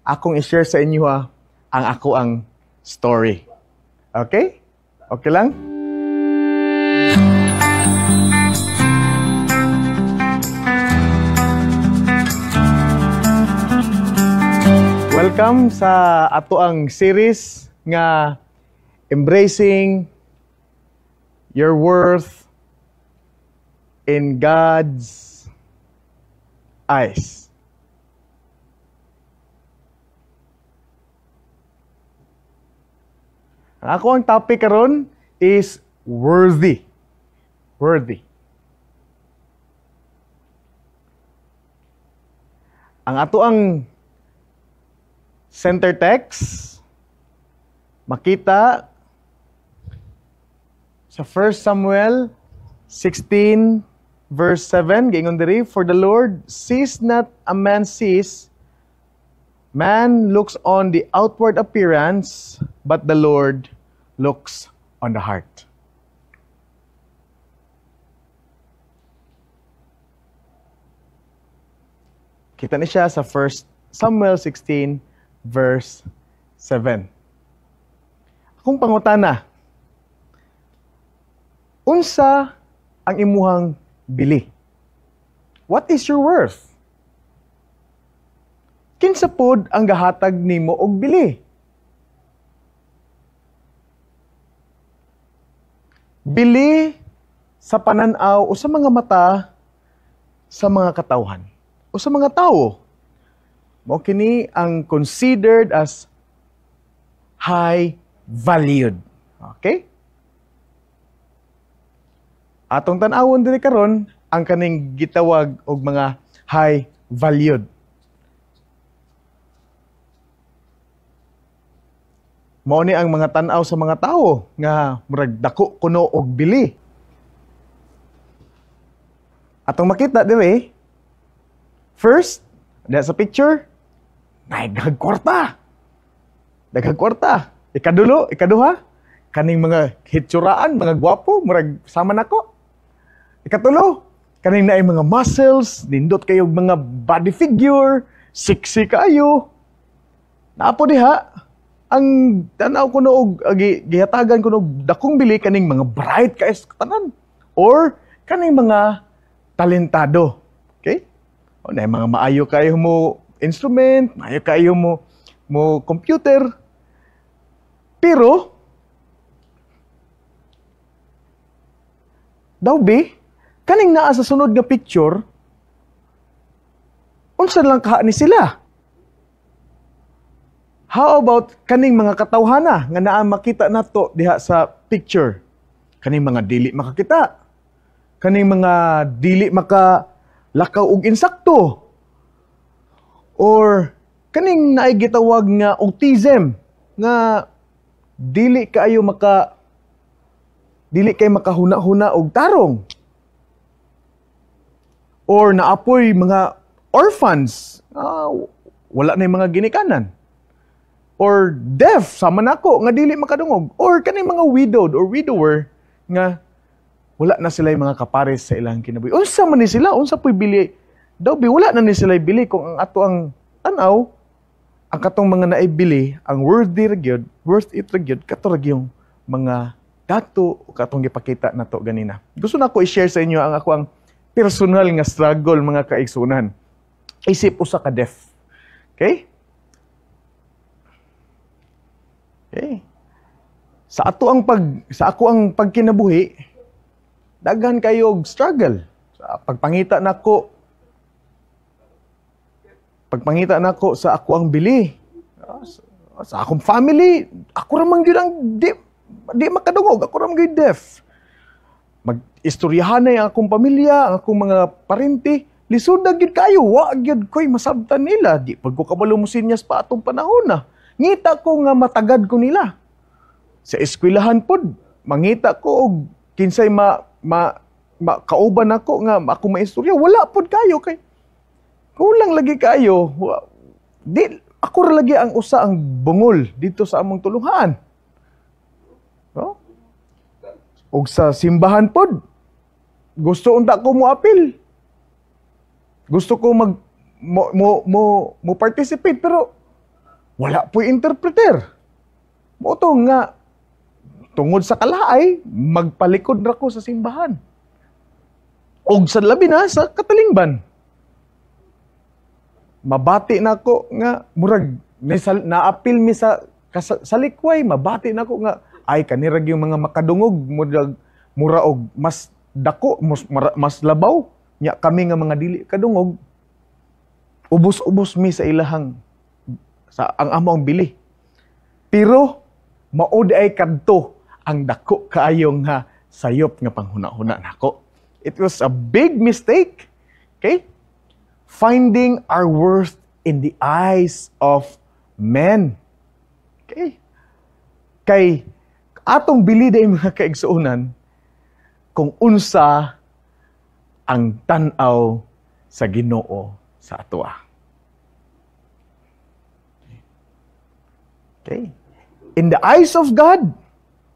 akong i-share sa inyo ang ako ang story. Okay? Okay lang? Welcome sa ato ang series nga Embracing Your Worth in God's Eyes. Ako ang topic karon is worthy. Worthy. Ang ato ang center text makita sa 1 Samuel 16 verse 7 giingon diri, for the Lord sees not a man sees, man looks on the outward appearance, but the Lord looks on the heart. Kita ni siya sa 1 Samuel 16 verse 7. Akong pangutana, unsa ang imuhang bili? What is your worth? Kinsa pod ang gahatag nimo og bili? Bili sa pananaw o sa mga mata sa mga katawhan o sa mga tao. Mao kini ang considered as high valued. Okay? Atong tan-awon diri karon ang kaning gitawag og mga high valued. Mao ni ang mga tan-aw sa mga tao nga murag dako kuno og bili. Atong makita diri, first, sa picture, daghang kwarta. Daghang kwarta. Ikadulo, ikaduha, kaning mga hitsuraan, mga gwapo, murag sama nako. Ikatulo, kaning naay mga muscles, nindot kayo mga body figure, sexy kayo. Naapo diha, ang tanaw ko og gihatagan ko og dakong bili kaning mga bright kaayos tanan or kaning mga talentado. Okay? O na mga maayo kayo mo instrument, maayo kayo mo computer. Pero daw bi kaning naa sa sunod nga picture, unsa lang kaha ni sila? How about kaning mga katawhana nga naa makita nato diha sa picture? Kaning mga dili makakita. Kaning mga dili makalakaw og insakto. Or kaning naay gitawag nga autism nga dili kay makahuna-huna og tarong. Or naapoy mga orphans, wala na yung mga ginikanan. Or deaf, sama nako nga dili makadungog. Or kaning mga widowed or widower nga wala na sila yung mga kapares sa ilang kinabuhi. Unsa man ni sila? Unsa po'y bili? Daw bi wala na ni sila bili kung ang ato ang tanaw, ang katong mga naibili, ang worth it ragyod, katurag yung mga dato o katong gipakita nato ganina. Gusto na ko i-share sa inyo ang ako ang personal nga struggle mga kaigsunan. Isip usa ka deaf. Okay? Okay. Sa ako ang pagkinabuhi, daghan kayo og struggle. Sa pagpangita nako sa ako ang bili. Sa akong family, ako ra man gyud ang di makadungog, ako ra man gyud deaf. Mag-istoryahan na yung akong pamilya, ang akong mga parente, lisod na gyud kayo, wa gyud ko'y masabtan nila. Di pag ko kabalo mo sinyas pa atong panahon na. Ngita ko nga matagad ko nila. Sa eskwelahan pod, mangita ko og kinsay kauban ako nga ako maistorya, wala pod kayo kay kulang lagi kayo. Di ako ra lagi ang usa ang bungol dito sa among tulungan. No? Og sa simbahan pod, gusto unta ko mo apil. Gusto ko mo participate pero Wala po'y interpreter. Moto nga, tungod sa kalaay, magpalikod na ko sa simbahan. Og sa labi na, sa katalingban. Mabati na ko nga, murag, naapil mi sa likway, mabati na ko nga, ay kanirag yung mga makadungog, mura og mas dako, mas labaw. Nya kami nga mga dili kadungog, ubos-ubos mi sa ilahang, ang amo ang bili. Pero, maod ay kadto ang dako kaayong nga sayop nga panghuna-huna nako. It was a big mistake. Okay? Finding our worth in the eyes of men. Okay? Kay atong bilid ay mga kaigsuunan kung unsa ang tan-aw sa Ginoo sa atoa. Okay? In the eyes of God,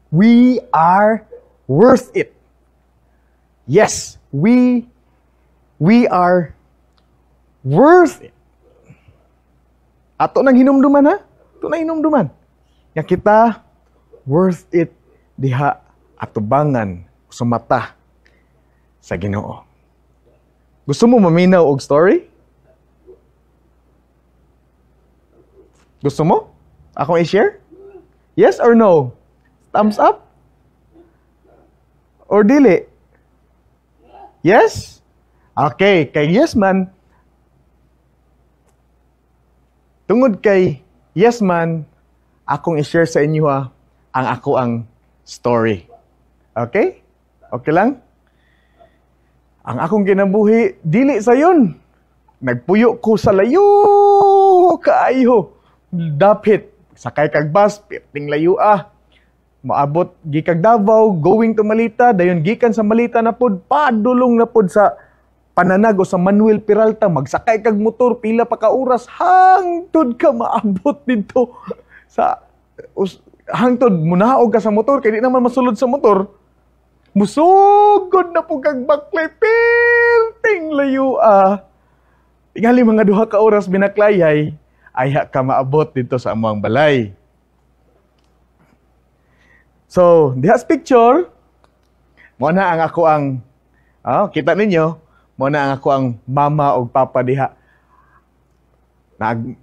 we are worth it. Yes, we are worth it. Ato nang hinumduman ha? Ato nang hinumduman. Nga kita worth it diha atubangan sa mata sa Ginoo. Gusto mo maminaw og story? Gusto mo? Akong i-share? Yes or no? Thumbs up? Or dili? Yes? Okay, kay yes man. Tungod kay yes man, akong i-share sa inyo ang ako ang story. Okay? Okay lang? Ang akong kinabuhi, dili sa yun. Nagpuyo ko sa layo kaayo. Dapit, sakay kag bus, pirting layo Maabot gikag Davao, going to Malita, dayon gikan sa Malita na pod, padulong na pod sa Pananag o sa Manuel Peralta, magsakay kag motor, pila pa ka oras, hangtod ka maabot dito sa hangtod munaog ka sa motor, kay di naman masulod sa motor. Musugod na po kag baklay, pirting layo tingali mga 2 ka oras binaklayay, ay ka maabot dito sa amuang balay. So, dihas picture, mo na ang ako ang, kita ninyo, mo na ang ako ang mama o papa diha.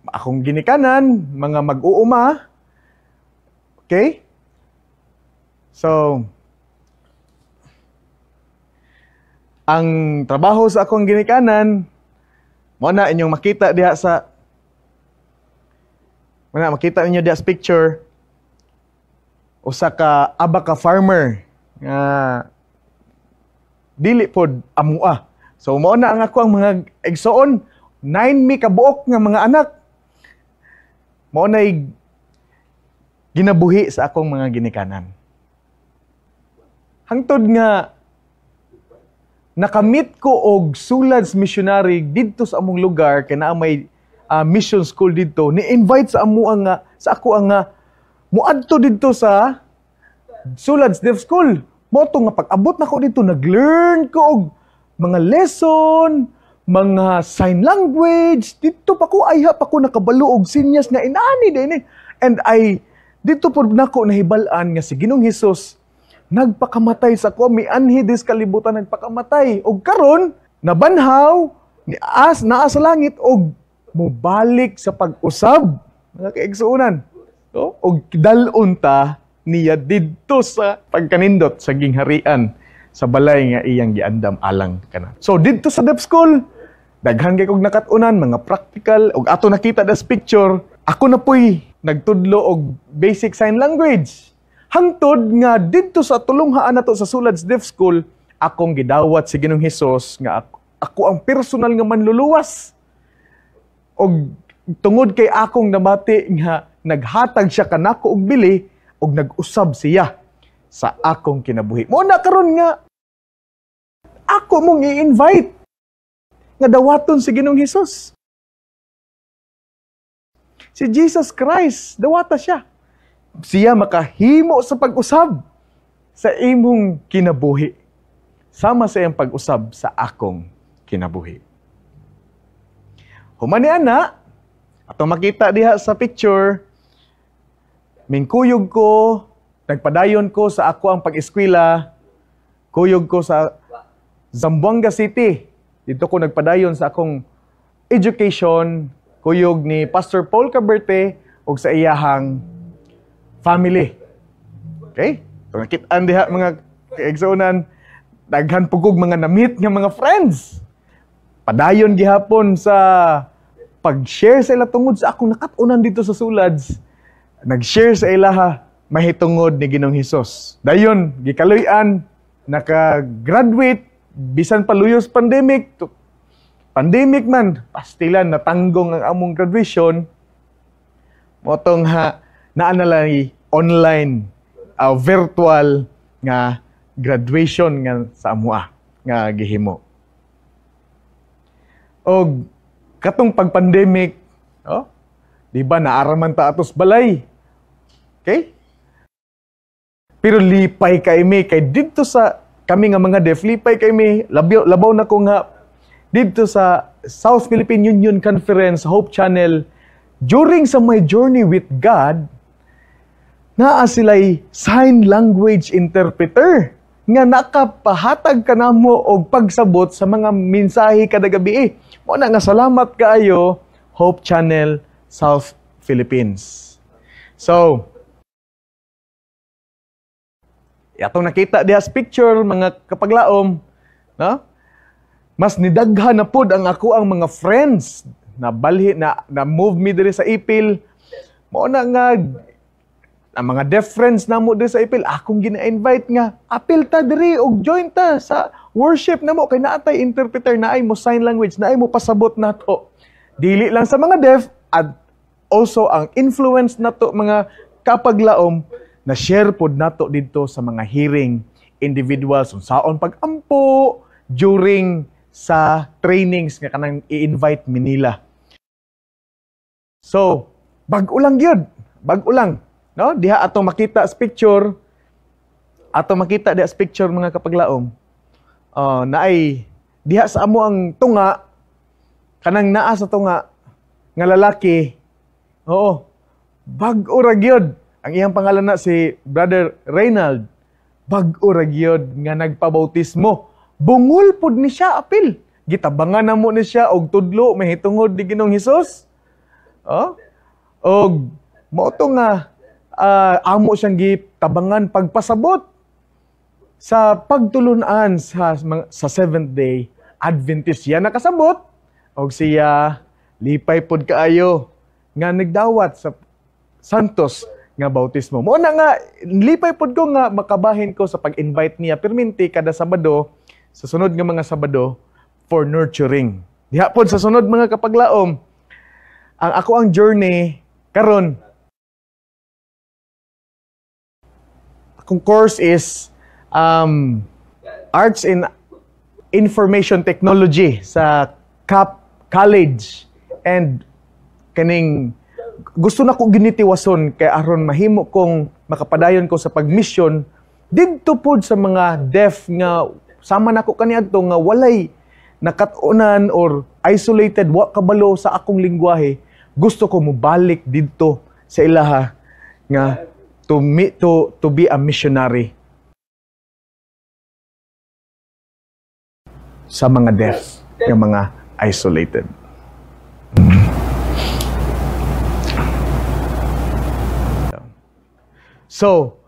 Akong ginikanan, mga mag-uuma. Okay? So, ang trabaho sa akong ginikanan, mo na inyong makita diha sa, makita ninyo diha sa picture, usa ka aba ka farmer nga dili pod amua. So mao na ang ako ang mga igsoon, 9 mi ka buok nga mga anak. Mao na ginabuhi sa akong mga ginikanan. Hangtod nga nakamit ko og Sulads missionary didto sa among lugar kay naa may mission school didto. Ni-invite sa amo sa ako ang muadto dito sa Sulads Deaf School. Moto nga pag-abot na ko dito, nag-learn ko og mga lesson, mga sign language. Dito pa ko, pa ko nakabalo og sinyas nga inani din. And dito po na ko nahibalaan nga si Ginoong Hesus nagpakamatay sa ko, mi anhi dis kalibutan nagpakamatay. Og karon nabanhaw, naa sa langit og mobalik sa pag-usab. Mga kaigsuunan. So, og dalon ta niya didto sa pagkanindot sa gingharian sa balay nga iyang giandam alang kana. So didto sa Deaf School, daghan kay kog nakatunan mga practical og ato nakita das picture. Ako na poy nagtudlo og basic sign language. Hangtod nga didto sa tulunghaan nato sa Sulads Deaf School, akong gidawat si Ginoong Hesus nga ako ang personal nga manluluwas. Og tungod kay akong namati nga naghatag siya kanako og bili og nag-usab siya sa akong kinabuhi. Mo na karon nga ako mong i-invite nga dawaton si Ginoong Hesus. Si Jesus Christ, dawata siya. Siya makahimo sa pag-usab sa imong kinabuhi. Sama sa iyang pag-usab sa akong kinabuhi. Humani ana, Atong makita diha sa picture, mingkuyog ko, nagpadayon ko sa ako ang pag-eskwela, kuyog ko sa Zamboanga City. Dito ko nagpadayon sa akong education, kuyog ni Pastor Paul Caberte ug sa iyahang family. Okay? So nakitaan diha mga kaigsuonan, daghan pugog mga namit nga mga friends. Padayon gihapon sa pag-share sa ila tungod sa akong nakatunan dito sa Sulads. Nag-share sa ila mahitungod ni Ginoong Hesus. Dayon, gikaluyan, naka-graduate, bisan paluyos pandemic, pandemic man, pastilan, natanggong ang among graduation, motong naanalay online, virtual nga graduation nga sa amua nga gihimo. Og katong pag-pandemic, di ba naaraman ta atos balay? Okay? Pero lipay kami kay dito sa kami nga mga deaf, lipay kami labaw na ko nga dito sa South Philippine Union Conference Hope Channel during sa my journey with God, naa sila'y sign language interpreter nga nakapahatag kanamo og pagsabot sa mga mensahe kada gabi. Mo na nga salamat kaayo Hope Channel South Philippines. So, atong nakita diha sa picture mga kapaglaom, no? Mas nidaghan na pod ang ako ang mga friends na balhi na move me diri sa Ipil. Mo na nga ang mga deaf friends namo diri sa Ipil, akong gina-invite nga apil ta diri og join ta sa worship namo kay naatay interpreter, naay mo sign language, naay mo pasabot nato. Dili lang sa mga deaf at also ang influence nato mga kapaglaom na share pod nato dito sa mga hearing individuals unsaon pag-ampo during sa trainings nga kanang i-invite mi nila. So, bag-o lang gyud, bag-o lang. No? Diha atong makita sa picture, mga kapaglaom. Naay diha sa amo ang tunga, kanang naa sa tunga nga lalaki. Oo. Bag-o ra gyud. Ang iyang pangalan na si Brother Reynald. Bag-o ra gyud nga nagpabautismo. Bungol pud ni siya apil. Gitabangan na mo ni siya og tudlo mahitungod ni Ginoong Hesus. Og mo to nga amo siyang gitabangan pagpasabot sa pagtulunan sa Seventh Day Adventist. Siya nakasabot og siya lipay pod kaayo nga nagdawat sa santos nga bautismo. Mo na nga lipay pod ko nga makabahin ko sa pag-invite niya perminti kada Sabado sa sunod nga mga Sabado for nurturing. Diha pod sa sunod mga kapaglaom, ang journey karon. Akong course is Arts in Information Technology sa CAP College. And kaning gusto na ko ginitiwason kay aron mahimo kong makapadayon ko sa pagmission didto pod sa mga deaf nga sama nako kaniadto nga walay nakatunan or isolated wa kabalo sa akong lingwahe. Gusto ko mobalik didto sa ilaha nga to be a missionary sa mga deaf, yung mga isolated. So,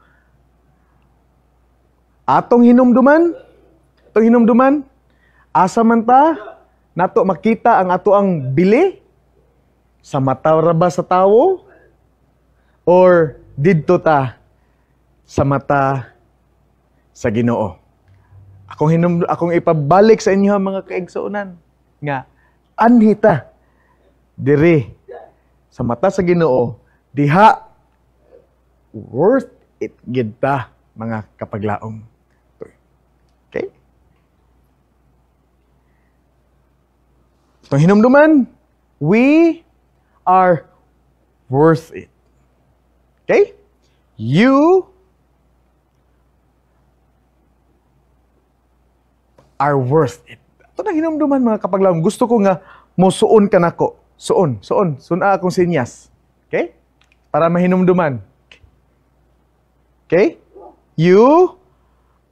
atong hinumduman, asa man ta nato makita ang ato ang bili sa mata ra ba sa tawo or didto ta sa mata sa Ginoo. Akong ipabalik sa inyo mga kaigsuonan nga anhi ta diri sa mata sa Ginoo, diha worth it gid ta mga kapaglaom. Okay? Itong hinumduman, we are worth it. Okay? You are worth it. Ito na hinumduman mga kapaglaom. Gusto ko nga mosuon ka nako Suna akong sinyas. Okay? Para mahinumduman. Okay? You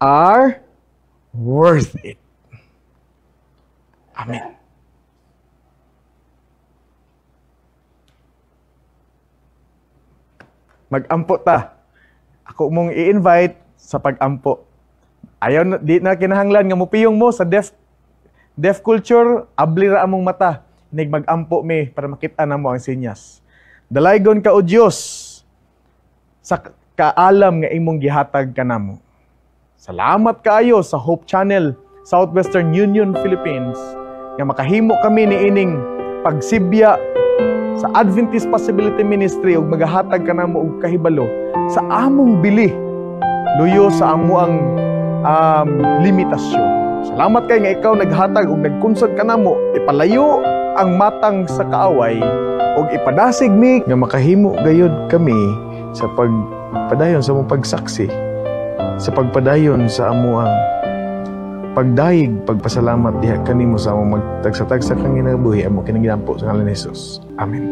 are worth it. Amen. Mag-ampo ta. Ako mong i-invite sa pag-ampo. Ayaw, di na kinahanglan nga mupiyong mo sa deaf culture, abli ra among mata. Nig mag-ampo me para makita na mo ang sinyas. Dalaygon ka o Diyos sa kaalam nga imong gihatag kanamo. Salamat kaayo sa Hope Channel, Southwestern Union, Philippines, nga makahimo kami ni ining pagsibya sa Adventist Possibility Ministry ug magahatag kanamo og kahibalo sa among bili luyo sa amuang limitasyon. Salamat kay nga ikaw naghatag ug nagkunsad kanamo ipalayo ang matang sa kaaway ug ipadasig mi nga makahimo gayud kami sa pagpadayon sa among pagsaksi, sa pagpadayon sa amuang pagdayeg, pagpasalamat diha kanimo sa among magtagsa-tagsa kang ginabuhi amo kinaginampo sa ngalan ni Jesus. Amen.